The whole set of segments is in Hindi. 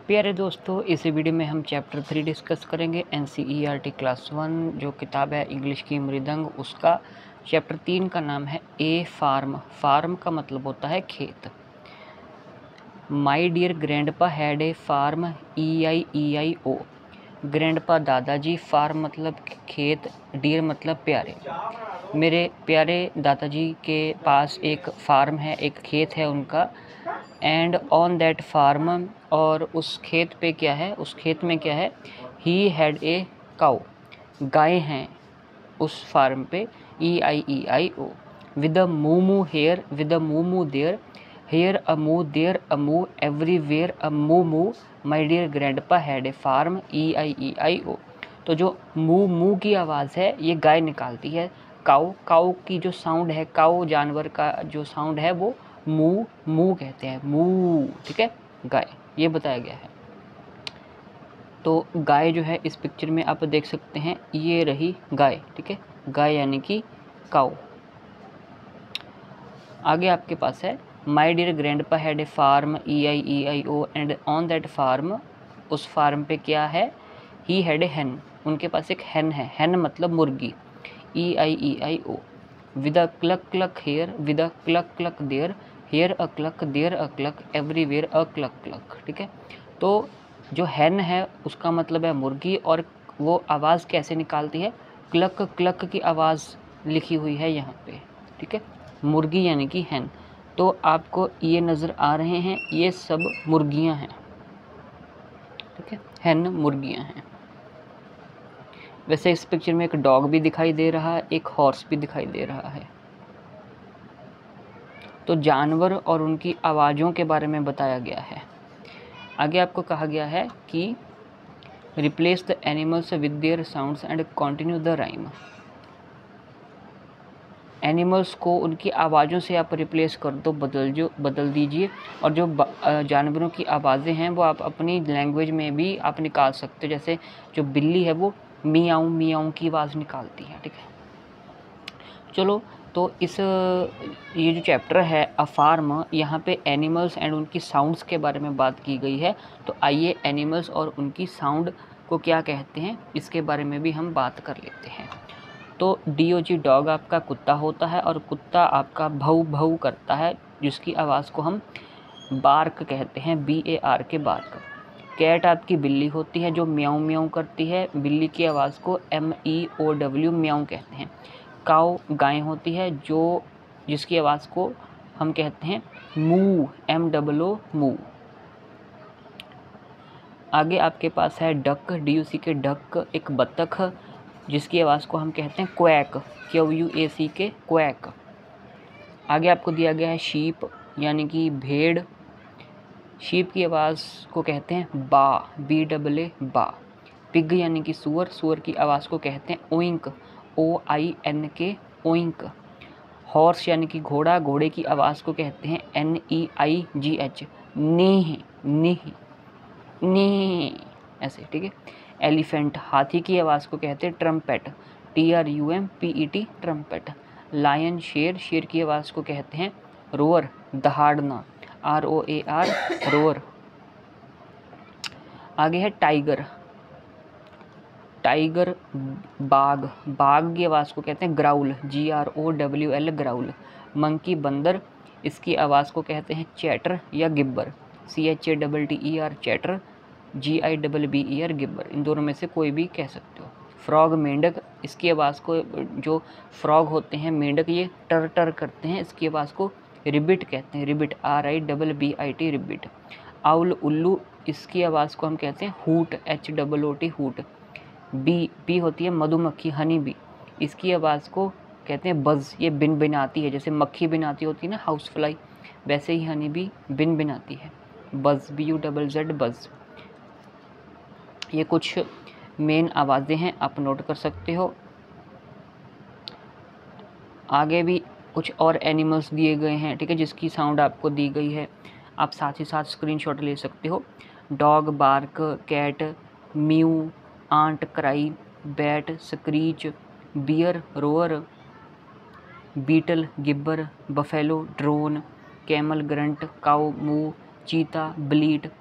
प्यारे दोस्तों, इस वीडियो में हम चैप्टर 3 डिस्कस करेंगे। NCERT क्लास 1 जो किताब है इंग्लिश की मृदंग, उसका चैप्टर 3 का नाम है ए फार्म। फार्म का मतलब होता है खेत। My dear grandpa had a farm, EIEIO। Grandpa दादाजी, फार्म मतलब खेत, डियर मतलब प्यारे। मेरे प्यारे दादाजी के पास एक फार्म है, एक खेत है उनका। एंड ऑन दैट फार्म, और उस खेत पे क्या है, उस खेत में क्या है, ही हैड ए काउ, गाय हैं उस फार्म पे, EIEIO। With a moo moo here, with a moo moo there, here a moo, there a moo, everywhere a moo moo, my dear grandpa had a farm, EIEIO। तो जो मू मू की आवाज़ है ये गाय निकालती है। काऊ, काऊ की जो साउंड है, काऊ जानवर का जो साउंड है वो मू मू कहते हैं, मू, ठीक है, गाय, ये बताया गया है। तो गाय जो है इस पिक्चर में आप देख सकते हैं, ये रही गाय, ठीक है, गाय यानी कि काऊ। आगे आपके पास है my dear grandpa had a farm, EIEIO, and on that farm, उस फार्म पे क्या है, ही हैड ए हैन, उनके पास एक हैन है, हैन मतलब मुर्गी, EIEIO। With a cluck cluck here, with a cluck cluck there, here a cluck, there a cluck, everywhere a cluck cluck, ठीक है। तो जो हैन है उसका मतलब है मुर्गी, और वो आवाज़ कैसे निकालती है, क्लक क्लक की आवाज़ लिखी हुई है यहाँ पे, ठीक है, मुर्गी यानी कि हैन। तो आपको ये नज़र आ रहे हैं, ये सब मुर्गियाँ हैं, ठीक है, हैन मुर्गियाँ हैं। वैसे इस पिक्चर में एक डॉग भी दिखाई दे रहा है, एक हॉर्स भी दिखाई दे रहा है। तो जानवर और उनकी आवाज़ों के बारे में बताया गया है। आगे आपको कहा गया है कि replace the animals with their sounds and continue the rhyme. Animals को उनकी आवाज़ों से आप रिप्लेस कर दो, बदल दीजिए, और जो जानवरों की आवाज़ें हैं वो आप अपनी लैंग्वेज में भी आप निकाल सकते हो। जैसे जो बिल्ली है वो मियाऊं मियाऊं की आवाज़ निकालती है, ठीक है। चलो, तो ये जो चैप्टर है अ फार्म, यहाँ पे एनिमल्स एंड उनकी साउंड्स के बारे में बात की गई है। तो आइए एनिमल्स और उनकी साउंड को क्या कहते हैं इसके बारे में भी हम बात कर लेते हैं। तो DOG डॉग आपका कुत्ता होता है, और कुत्ता आपका भौ भौ करता है, जिसकी आवाज़ को हम बार्क कहते हैं, BARK, बार्क। कैट आपकी बिल्ली होती है जो म्याऊं म्याऊं करती है, बिल्ली की आवाज़ को MEOW, म्याऊं कहते हैं। काऊ गाय होती है जो जिसकी आवाज़ को हम कहते हैं मू, MOO, मू। आगे आपके पास है डक, DUCK, डक, एक बत्तख, जिसकी आवाज़ को हम कहते हैं क्वैक, QUACK, क्वैक। आगे आपको दिया गया है शीप यानी कि भेड़, शीप की आवाज़ को कहते हैं बा, BAA, बा। पिग यानी कि सुअर, सुअर की आवाज़ को कहते हैं ओइंक, OINK, ओइंक। हॉर्स यानी कि घोड़ा, घोड़े की आवाज़ को कहते हैं NEIGH, नीह, नीह, नीह, ऐसे, ठीक है। एलिफेंट, हाथी की आवाज़ को कहते हैं ट्रम्पेट, TRUMPET, ट्रम्पेट। लायन, शेर, शेर की आवाज़ को कहते हैं रोअर, दहाड़ना, ROAR, रोअर। आगे है टाइगर, टाइगर, बाघ, बाघ की आवाज़ को कहते हैं ग्राउल, GROWL, ग्राउल। मंकी, बंदर, इसकी आवाज़ को कहते हैं चैटर या गिब्बर, CHATTER, चैटर, GIBBER, गिब्बर। इन दोनों में से कोई भी कह सकते हो। फ्रॉग, मेंढक, इसकी आवाज़ को, जो फ्रॉग होते हैं मेंढक, ये टर टर करते हैं, इसकी आवाज़ को रिबिट कहते हैं, रिबिट, RIBBIT, रिबिट। आउल, उल्लू, इसकी आवाज़ को हम कहते हैं हूट, HOOT, हूट। बी होती है मधुमक्खी, हनी बी, इसकी आवाज़ को कहते हैं बज़, ये बिन बिनाती है, जैसे मक्खी बिनाती होती है ना, हाउस फ्लाई, वैसे ही हनी बी बिन बिनाती है, बज़, BUZZ, बज़। ये कुछ मेन आवाज़ें हैं, आप नोट कर सकते हो। आगे भी कुछ और एनिमल्स दिए गए हैं, ठीक है, जिसकी साउंड आपको दी गई है, आप साथ ही साथ स्क्रीनशॉट ले सकते हो। Dog, bark, cat, mew, ant, cry, bat, screech, bear, roar, beetle, gibber, buffalo, drone, camel, grunt, cow, moo, cheetah, ब्लीट।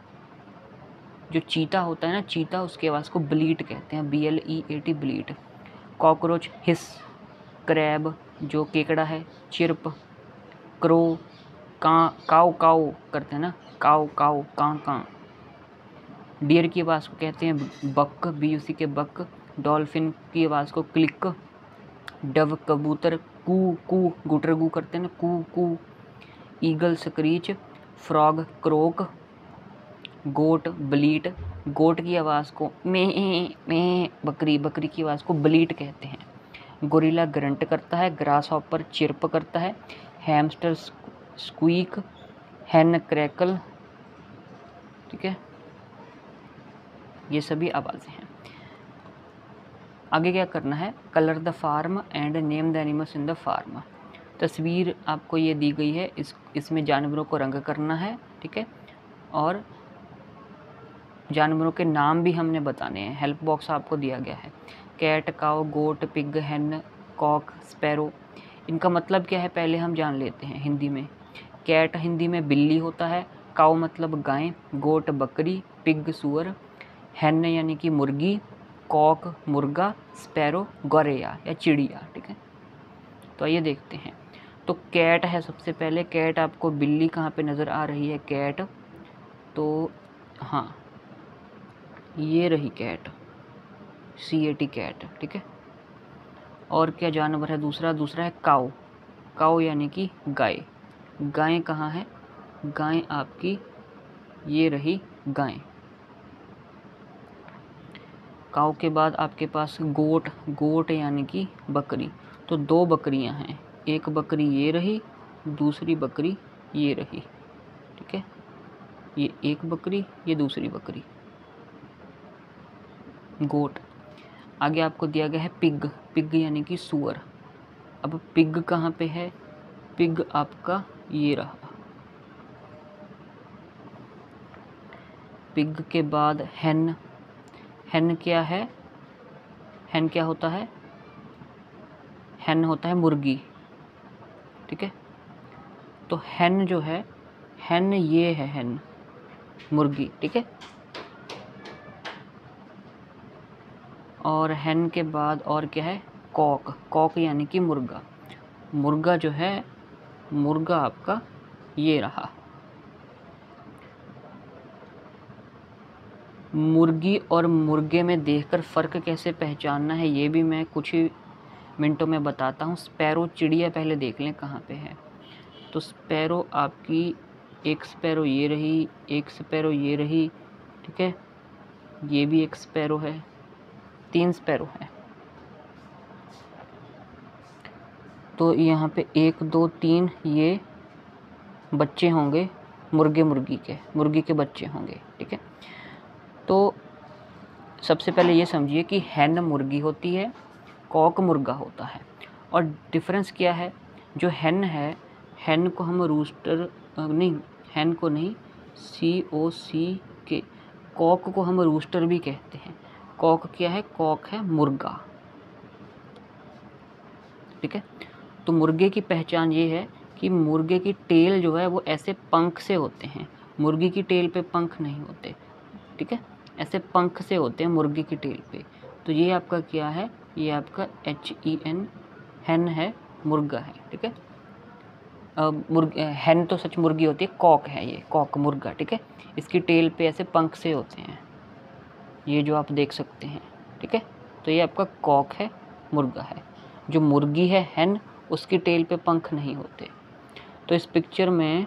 जो चीता होता है ना, चीता, उसकी आवाज़ को ब्लीट कहते हैं, BLEAT, ब्लीट। कॉकरोच हिस, क्रैब जो केकड़ा है चिर्प, क्रो काव काव करते हैं ना, काव काव कां कां। डियर की आवाज़ को कहते हैं बक, BUC के बक। डॉल्फिन की आवाज़ को क्लिक। डव कबूतर कू कू गुटर गू करते हैं ना, coo coo. Eagle screech. Frog croak. Goat bleat, goat की आवाज़ को में। बकरी, बकरी की आवाज़ को ब्लीट कहते हैं। गोरिल्ला ग्रंट करता है। ग्रास हॉपर चिर्प करता है। Hamster squeak. Hen crackle. ठीक है, ये सभी आवाज़ें हैं। आगे क्या करना है, colour the farm and name the animals in the farm. तस्वीर आपको ये दी गई है, इसमें जानवरों को रंग करना है। ठीक है, और जानवरों के नाम भी हमने बताने हैं। हेल्प बॉक्स आपको दिया गया है। कैट, काउ, गोट, पिग, हैन, कॉक, स्पैरो। इनका मतलब क्या है पहले हम जान लेते हैं हिंदी में। कैट हिंदी में बिल्ली होता है। काउ मतलब गाय। गोट बकरी। पिग सुअर। हैन यानी कि मुर्गी। कॉक मुर्गा। स्पैरो गौरैया या चिड़िया। ठीक है, तो आइए देखते हैं। तो कैट है सबसे पहले। कैट आपको बिल्ली कहाँ पे नज़र आ रही है, कैट, तो हाँ ये रही कैट, CAT कैट। ठीक है, और क्या जानवर है दूसरा, दूसरा है काऊ। काऊ यानी कि गाय। गाय कहाँ है, गाय आपकी ये रही गाय। काऊ के बाद आपके पास गोट, गोट यानी कि बकरी। तो दो बकरियां हैं, एक बकरी ये रही, दूसरी बकरी ये रही। ठीक है, ये एक बकरी, ये दूसरी बकरी, गोट। आगे आपको दिया गया है पिग, पिग यानी कि सुअर। अब पिग कहाँ पे है, पिग आपका ये रहा। पिग के बाद हैन, हैन क्या है, हैन क्या होता है, हैन होता है मुर्गी। ठीक है, तो हैन जो है, हैन ये है, हैन मुर्गी। ठीक है, और हैन के बाद और क्या है, कॉक, कॉक यानी कि मुर्गा। मुर्गा जो है, मुर्गा आपका ये रहा। मुर्गी और मुर्गे में देखकर फ़र्क कैसे पहचानना है ये भी मैं कुछ ही मिनटों में बताता हूँ। स्पैरो चिड़िया पहले देख लें कहाँ पे है। तो स्पैरो आपकी, एक स्पैरो ये रही, एक स्पैरो ये रही। ठीक है, ये भी एक स्पैरो है, 3 स्पैरो है। तो यहाँ पे 1 2 3 ये बच्चे होंगे मुर्गे, मुर्गी के बच्चे होंगे। ठीक है, तो सबसे पहले ये समझिए कि हैन मुर्गी होती है, कॉक मुर्गा होता है। और डिफरेंस क्या है, जो हैन है, हैन को हम रूस्टर नहीं, हैन को नहीं, COCK, कॉक को हम रूस्टर भी कहते हैं। कॉक क्या है, कॉक है मुर्गा। ठीक है, तो मुर्गे की पहचान ये है कि मुर्गे की टेल जो है वो ऐसे पंख से होते हैं, मुर्गी की टेल पे पंख नहीं होते। ठीक है, ऐसे पंख से होते हैं मुर्गी की टेल पे। तो ये आपका क्या है, ये आपका HEN, हैन है, मुर्गा है। ठीक है, हैन तो सच मुर्गी होती है, कॉक है ये, कॉक मुर्गा। ठीक है, इसकी टेल पे ऐसे पंख से होते हैं, ये जो आप देख सकते हैं। ठीक है, तो ये आपका कॉक है, मुर्गा है। जो मुर्गी है हैन, उसकी टेल पे पंख नहीं होते। तो इस पिक्चर में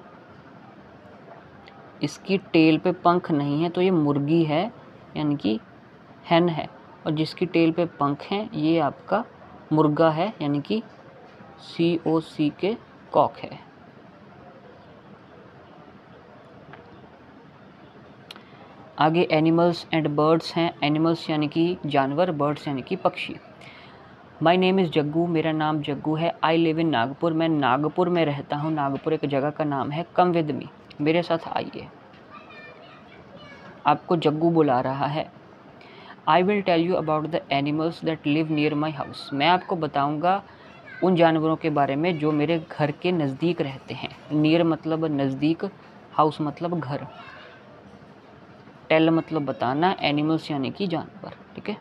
इसकी टेल पे पंख नहीं है, तो ये मुर्गी है यानी कि हैन है। और जिसकी टेल पे पंख हैं ये आपका मुर्गा है यानी कि COCK, कॉक है। आगे एनिमल्स एंड बर्ड्स हैं। एनिमल्स यानी कि जानवर, बर्ड्स यानी कि पक्षी। माई नेम इज़ जग्गू, मेरा नाम जग्गू है। आई लिव इन नागपुर, मैं नागपुर में रहता हूँ। नागपुर एक जगह का नाम है। कम विद मी, मेरे साथ आइए। आपको जग्गू बुला रहा है। I will tell you about the animals that live near my house, मैं आपको बताऊँगा उन जानवरों के बारे में जो मेरे घर के नज़दीक रहते हैं। नियर मतलब नज़दीक, हाउस मतलब घर। टेल मतलब बताना, एनिमल्स यानी कि जानवर, ठीक है।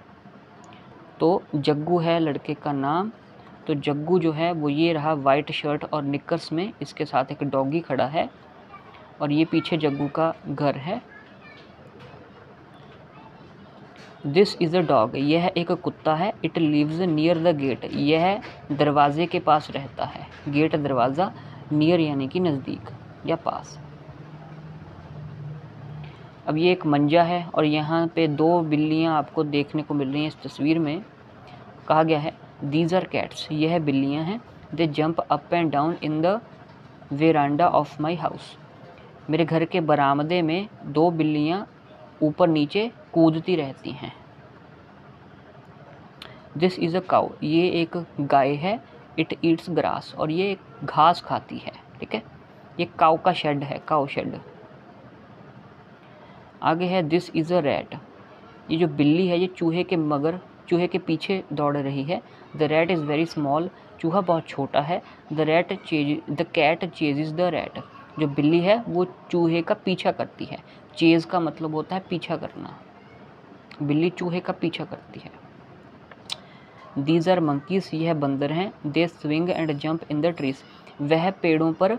तो जग्गू है लड़के का नाम। तो जग्गू जो है वो ये रहा, वाइट शर्ट और निकर्स में, इसके साथ एक डॉगी खड़ा है और ये पीछे जग्गू का घर है। दिस इज़ अ डॉग, यह एक कुत्ता है। It lives near the gate, यह दरवाजे के पास रहता है। गेट दरवाज़ा, नियर यानी कि नज़दीक या पास। अब ये एक मंजा है और यहाँ पे 2 बिल्लियाँ आपको देखने को मिल रही हैं इस तस्वीर में। कहा गया है दीज आर कैट्स, यह बिल्लियाँ हैं। They jump up and down in the veranda of my house, मेरे घर के बरामदे में 2 बिल्लियाँ ऊपर नीचे कूदती रहती हैं। दिस इज़ अ काऊ, ये एक गाय है। इट ईट्स ग्रास, और ये घास खाती है, ठीक है। ये काऊ का शेड है, काऊ शेड। आगे है दिस इज़ अ रैट, ये जो बिल्ली है ये चूहे के पीछे दौड़ रही है। The rat is very small, चूहा बहुत छोटा है। The cat chases the rat, जो बिल्ली है वो चूहे का पीछा करती है। चेज का मतलब होता है पीछा करना, बिल्ली चूहे का पीछा करती है। दीज आर मंकीज, यह बंदर हैं। They swing and jump in the trees, वह पेड़ों पर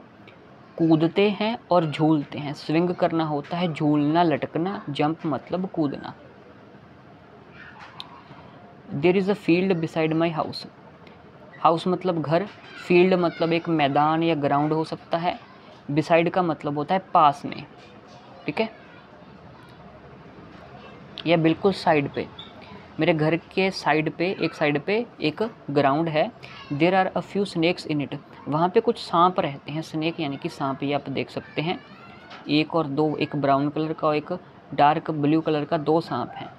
कूदते हैं और झूलते हैं। स्विंग करना होता है झूलना, लटकना। जंप मतलब कूदना। There is a field beside my house, house मतलब घर, फील्ड मतलब एक मैदान या ग्राउंड हो सकता है। बिसाइड का मतलब होता है पास में, ठीक है, या बिल्कुल साइड पे। मेरे घर के साइड पे एक ग्राउंड है। There are a few snakes in it, वहाँ पे कुछ सांप रहते हैं। स्नेक यानी कि सांप, ये आप देख सकते हैं। एक और 2, एक ब्राउन कलर का और एक डार्क ब्लू कलर का, 2 सांप हैं।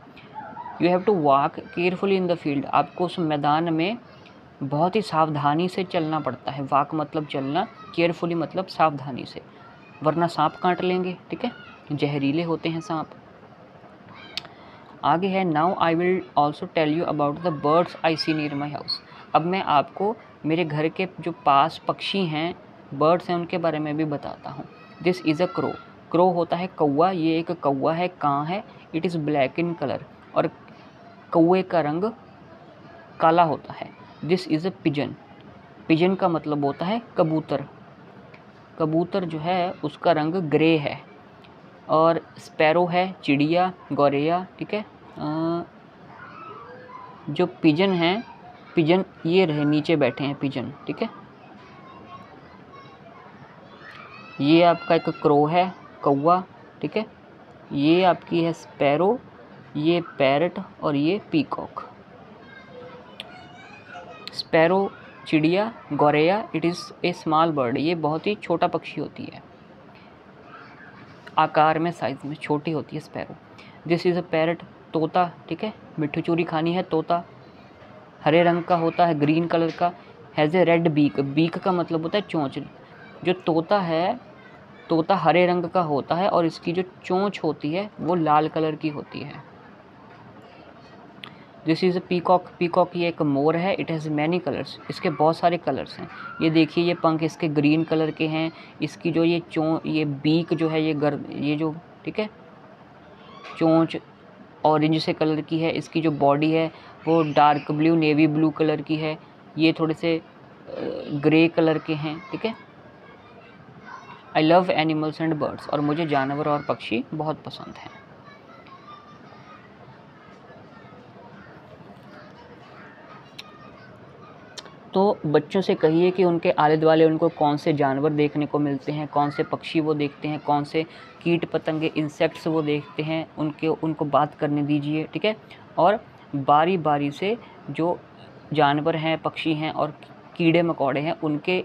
You have to walk carefully in the field, आपको उस मैदान में बहुत ही सावधानी से चलना पड़ता है। वॉक मतलब चलना, केयरफुली मतलब सावधानी से, वरना सांप काट लेंगे, ठीक है, जहरीले होते हैं सांप। आगे है now I will also tell you about the birds I see near my house, अब मैं आपको मेरे घर के जो पास पक्षी हैं, बर्ड्स हैं, उनके बारे में भी बताता हूँ। This is a crow, crow होता है कौवा, ये एक कौवा है, कां है। It is black in colour, और कौवे का रंग काला होता है। This is a pigeon, pigeon का मतलब होता है कबूतर, कबूतर जो है उसका रंग ग्रे है। और स्पैरो है चिड़िया, गौरैया, ठीक है। जो पिजन है, पिजन ये रहे नीचे बैठे हैं पिजन, ठीक है। ये आपका एक क्रो है, कौवा, ठीक है। ये आपकी है स्पैरो, ये पैरट और ये पीकॉक। स्पैरो चिड़िया, गौरैया it is a small bird, ये बहुत ही छोटा पक्षी होती है, आकार में साइज़ में छोटी होती है sparrow. This is a parrot, तोता, ठीक है, मिट्टी चूरी खानी है। तोता हरे रंग का होता है, ग्रीन कलर का। Has a red beak, beak का मतलब होता है चोंच। जो तोता है, तोता हरे रंग का होता है और इसकी जो चोंच होती है वो लाल कलर की होती है। This is a peacock, peacock ये एक मोर है। इट हैज़ मैनी कलर्स, इसके बहुत सारे कलर्स हैं। ये देखिए ये पंख इसके ग्रीन कलर के हैं। इसकी जो ये बीक जो है ये जो, ठीक है, चोंच ऑरेंज से कलर की है। इसकी जो बॉडी है वो dark blue, navy blue colour की है। ये थोड़े से ग्रे कलर के हैं, ठीक है। I love animals and birds, और मुझे जानवर और पक्षी बहुत पसंद हैं। तो बच्चों से कहिए कि उनके आले दुआले उनको कौन से जानवर देखने को मिलते हैं, कौन से पक्षी वो देखते हैं, कौन से कीट पतंगे इंसेक्ट्स वो देखते हैं, उनको बात करने दीजिए, ठीक है। और बारी बारी से जो जानवर हैं, पक्षी हैं और कीड़े मकोड़े हैं, उनके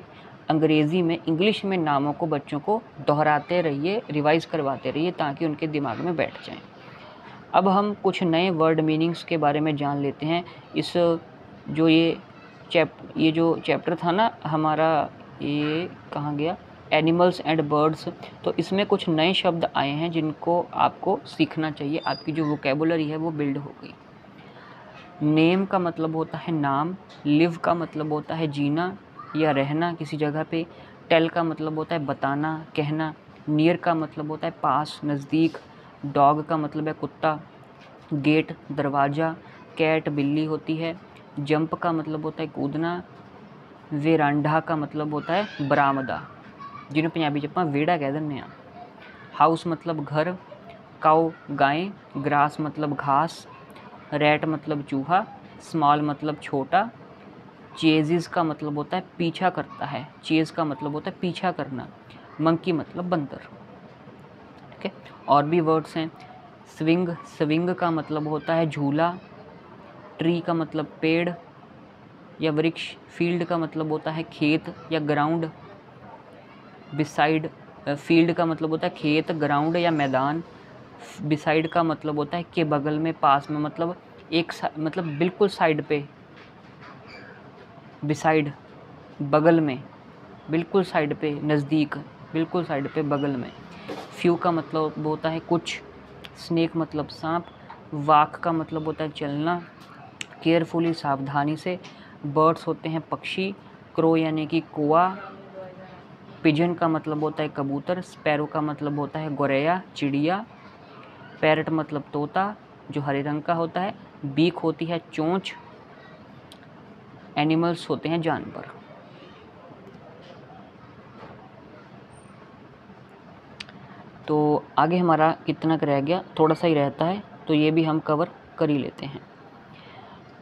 अंग्रेज़ी में, इंग्लिश में नामों को बच्चों को दोहराते रहिए, रिवाइज़ करवाते रहिए, ताकि उनके दिमाग में बैठ जाएँ। अब हम कुछ नए वर्ड मीनिंग्स के बारे में जान लेते हैं। ये जो चैप्टर था ना हमारा, ये कहाँ गया, एनिमल्स एंड बर्ड्स, तो इसमें कुछ नए शब्द आए हैं जिनको आपको सीखना चाहिए। आपकी जो वोकेबुलरी है वो बिल्ड हो गई। नेम का मतलब होता है नाम। लिव का मतलब होता है जीना या रहना किसी जगह पे। टेल का मतलब होता है बताना, कहना। नियर का मतलब होता है पास, नज़दीक। डॉग का मतलब है कुत्ता, गेट दरवाज़ा, कैट बिल्ली होती है, जंप का मतलब होता है कूदना, वेरांडा का मतलब होता है बरामदा, जिन्हें पंजाबी च आपां वेड़ा कह दिंदे आ। हाउस मतलब घर, काउ गाय, ग्रास मतलब घास, रैट मतलब चूहा, स्मॉल मतलब छोटा, चेजिस का मतलब होता है पीछा करता है, चेज का मतलब होता है पीछा करना, मंकी मतलब बंदर। ठीक है, और भी वर्ड्स हैं। स्विंग, स्विंग का मतलब होता है झूला, ट्री का मतलब पेड़ या वृक्ष, फील्ड का मतलब होता है खेत या ग्राउंड, बिसाइड, फील्ड का मतलब होता है खेत, ग्राउंड या मैदान, बिसाइड का मतलब होता है के बगल में, पास में, मतलब मतलब बिल्कुल साइड पे, बिसाइड बगल में, बिल्कुल साइड पे, नज़दीक, बिल्कुल साइड पे, बगल में। फ्यू का मतलब होता है कुछ, स्नेक मतलब सांप, वाक का मतलब होता है चलना, केयरफुली सावधानी से, बर्ड्स होते हैं पक्षी, क्रो यानी कि कौआ, पिजन का मतलब होता है कबूतर, स्पैरो का मतलब होता है गोरैया चिड़िया, पैरट मतलब तोता जो हरे रंग का होता है, बीक होती है चोंच, एनिमल्स होते हैं जानवर। तो आगे हमारा कितना रह गया, थोड़ा सा ही रहता है, तो ये भी हम कवर कर ही लेते हैं।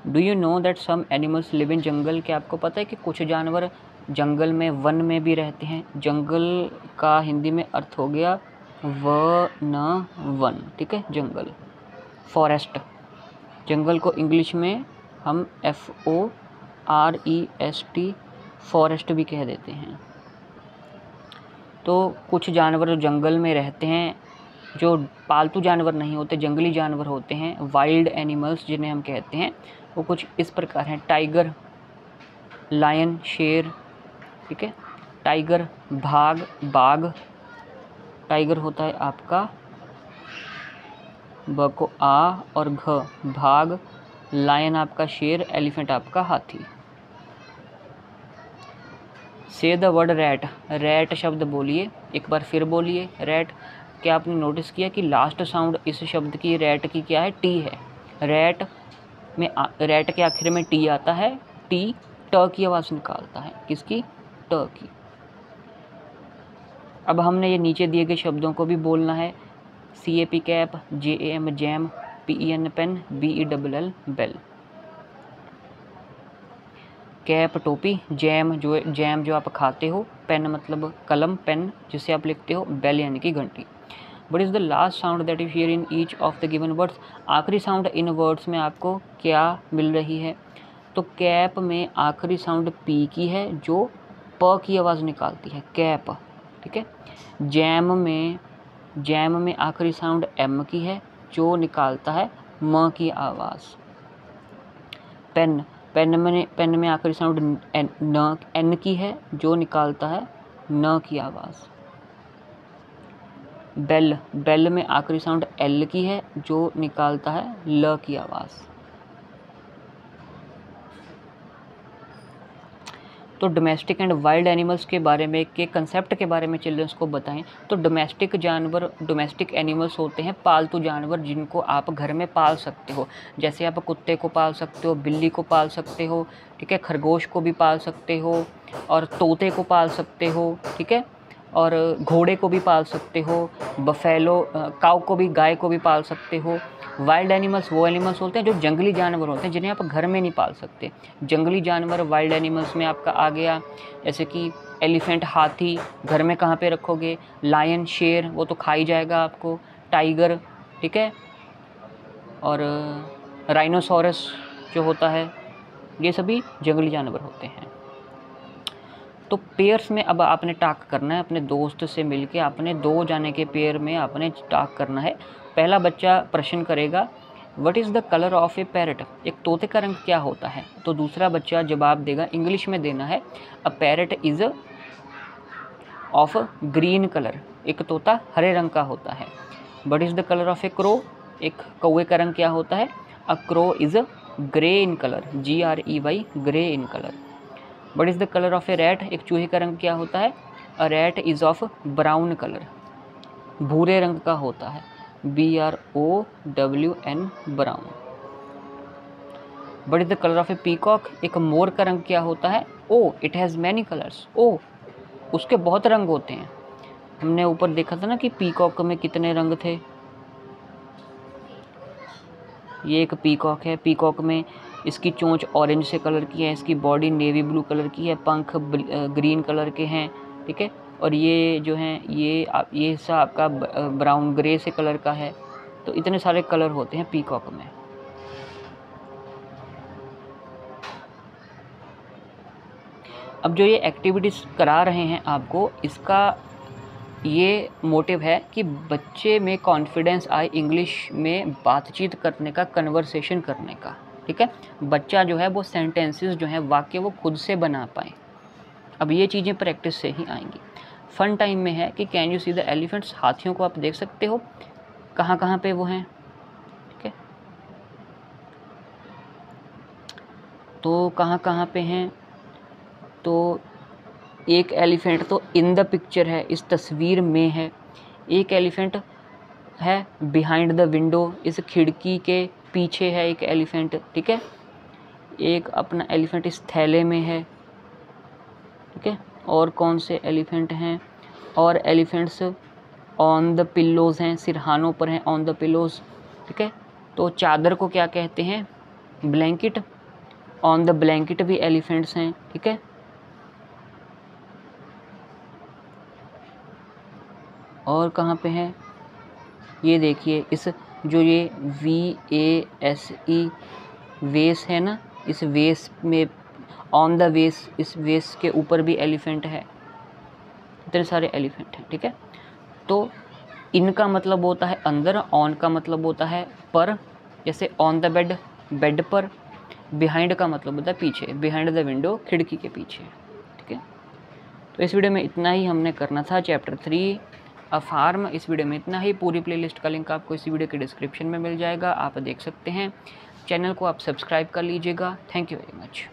Do you know that some animals live in jungle, क्या आपको पता है कि कुछ जानवर जंगल में, वन में भी रहते हैं। जंगल का हिंदी में अर्थ हो गया वन, ठीक है, जंगल, फॉरेस्ट। जंगल को इंग्लिश में हम FOREST फॉरेस्ट भी कह देते हैं। तो कुछ जानवर जो जंगल में रहते हैं, जो पालतू जानवर नहीं होते, जंगली जानवर होते हैं, वाइल्ड एनिमल्स जिन्हें हम कहते हैं, वो कुछ इस प्रकार हैं। टाइगर, लायन, शेर, ठीक है, टाइगर, बाघ, टाइगर होता है आपका ब को आ और घ, भाग, लायन आपका शेर, एलिफेंट आपका हाथी। से द वर्ड रैट, रैट शब्द बोलिए, एक बार फिर बोलिए रैट। क्या आपने नोटिस किया कि लास्ट साउंड इस शब्द की, रैट की, क्या है, टी है। रैट में रैट के आखिर में टी आता है, टी ट की आवाज़ निकालता है, किसकी, ट की। अब हमने ये नीचे दिए गए शब्दों को भी बोलना है। CAP cap, JAM jam, PEN pen, BELL bell. Cap टोपी, जैम जो आप खाते हो, पेन मतलब कलम, पेन जिसे आप लिखते हो, बेल यानी कि घंटी। What is the last sound that you hear in each of the given words? आखिरी साउंड इन वर्ड्स में आपको क्या मिल रही है? तो कैप में आखिरी साउंड पी की है जो प की आवाज़ निकालती है, कैप, ठीक है। जैम में आखिरी साउंड एम की है जो निकालता है म की आवाज़। पेन में आखिरी साउंड एन की है जो निकालता है न की आवाज़। बेल में आखिरी साउंड एल की है जो निकालता है ल की आवाज़। तो डोमेस्टिक एंड वाइल्ड एनिमल्स के बारे में, के कंसेप्ट के बारे में चिल्ड्रंस को बताएं। तो डोमेस्टिक एनिमल्स होते हैं पालतू जानवर जिनको आप घर में पाल सकते हो। जैसे आप कुत्ते को पाल सकते हो, बिल्ली को पाल सकते हो, ठीक है, खरगोश को भी पाल सकते हो, और तोते को पाल सकते हो, ठीक है, और घोड़े को भी पाल सकते हो, बफेलो काऊ को भी, गाय को भी पाल सकते हो। वाइल्ड एनिमल्स वो एनिमल्स होते हैं जो जंगली जानवर होते हैं जिन्हें आप घर में नहीं पाल सकते। जंगली जानवर वाइल्ड एनिमल्स में आपका आ गया, जैसे कि एलिफेंट, हाथी, घर में कहाँ पे रखोगे। लायन, शेर, वो तो खा ही जाएगा आपको। टाइगर, ठीक है, और राइनोसोरस जो होता है, ये सभी जंगली जानवर होते हैं। तो पेयर्स में अब आपने टाक करना है, अपने दोस्त से मिलके आपने 2 जाने के पेयर में आपने टाक करना है। पहला बच्चा प्रश्न करेगा what is the colour of A parrot, एक तोते का रंग क्या होता है। तो दूसरा बच्चा जवाब देगा, इंग्लिश में देना है, अ parrot is of green colour, एक तोता हरे रंग का होता है। What is the colour of A crow, एक कौवे का रंग क्या होता है, a crow is grey in colour, GREY, grey in colour. What is the colour of A rat, एक चूहे का रंग क्या होता है, a rat is of brown colour, भूरे रंग का होता है। BROWN, brown. What is the colour of A peacock? एक मोर का रंग क्या होता है? ओ, इट हैज़ मैनी कलर्स। ओ, उसके बहुत रंग होते हैं। हमने ऊपर देखा था ना कि पीकॉक में कितने रंग थे। ये एक पीकॉक है। पीकॉक में इसकी चोंच ऑरेंज से कलर की है, इसकी बॉडी नेवी ब्लू कलर की है, पंख ग्रीन कलर के हैं, ठीक है। और ये जो हैं ये हिस्सा आपका ब्राउन ग्रे से कलर का है। तो इतने सारे कलर होते हैं पीकॉक में। अब जो ये एक्टिविटीज़ करा रहे हैं आपको, इसका ये मोटिव है कि बच्चे में कॉन्फिडेंस आए इंग्लिश में बातचीत करने का, कन्वर्सेशन करने का, ठीक है। बच्चा जो है वो सेंटेंसेस जो हैं, वाक्य, वो खुद से बना पाए। अब ये चीज़ें प्रैक्टिस से ही आएंगी। फन टाइम में है कि can you see the elephants? हाथियों को आप देख सकते हो, कहाँ कहाँ पे वो हैं, ठीक है। तो कहाँ कहाँ पे हैं? तो एक एलिफेंट तो इन द पिक्चर है, इस तस्वीर में है। एक एलिफेंट है बिहाइंड द विंडो, इस खिड़की के पीछे है एक एलिफेंट, ठीक है। एक अपना एलिफेंट इस थैले में है, ठीक है। और कौन से एलिफेंट हैं? और एलिफेंट्स ऑन द पिल्लोज़ हैं, सिरहानों पर हैं, ऑन द पिल्लोज़, ठीक है। तो चादर को क्या कहते हैं? ब्लैंकेट। ऑन द ब्लैंकेट भी एलिफेंट्स हैं, ठीक है। और कहाँ पे है? ये देखिए, इस जो ये VASE वेस है ना, इस वेस में, ऑन द वेस, इस वेस के ऊपर भी एलिफेंट है। इतने सारे एलिफेंट हैं, ठीक है। तो इनका मतलब होता है अंदर, ऑन का मतलब होता है पर, जैसे ऑन द बेड, बेड पर। बिहाइंड का मतलब होता है पीछे, बिहाइंड द विंडो, खिड़की के पीछे, ठीक है। तो इस वीडियो में इतना ही हमने करना था, चैप्टर 3 अ फार्म। इस वीडियो में इतना ही। पूरी प्लेलिस्ट का लिंक आपको इस वीडियो के डिस्क्रिप्शन में मिल जाएगा, आप देख सकते हैं। चैनल को आप सब्सक्राइब कर लीजिएगा। Thank you very much.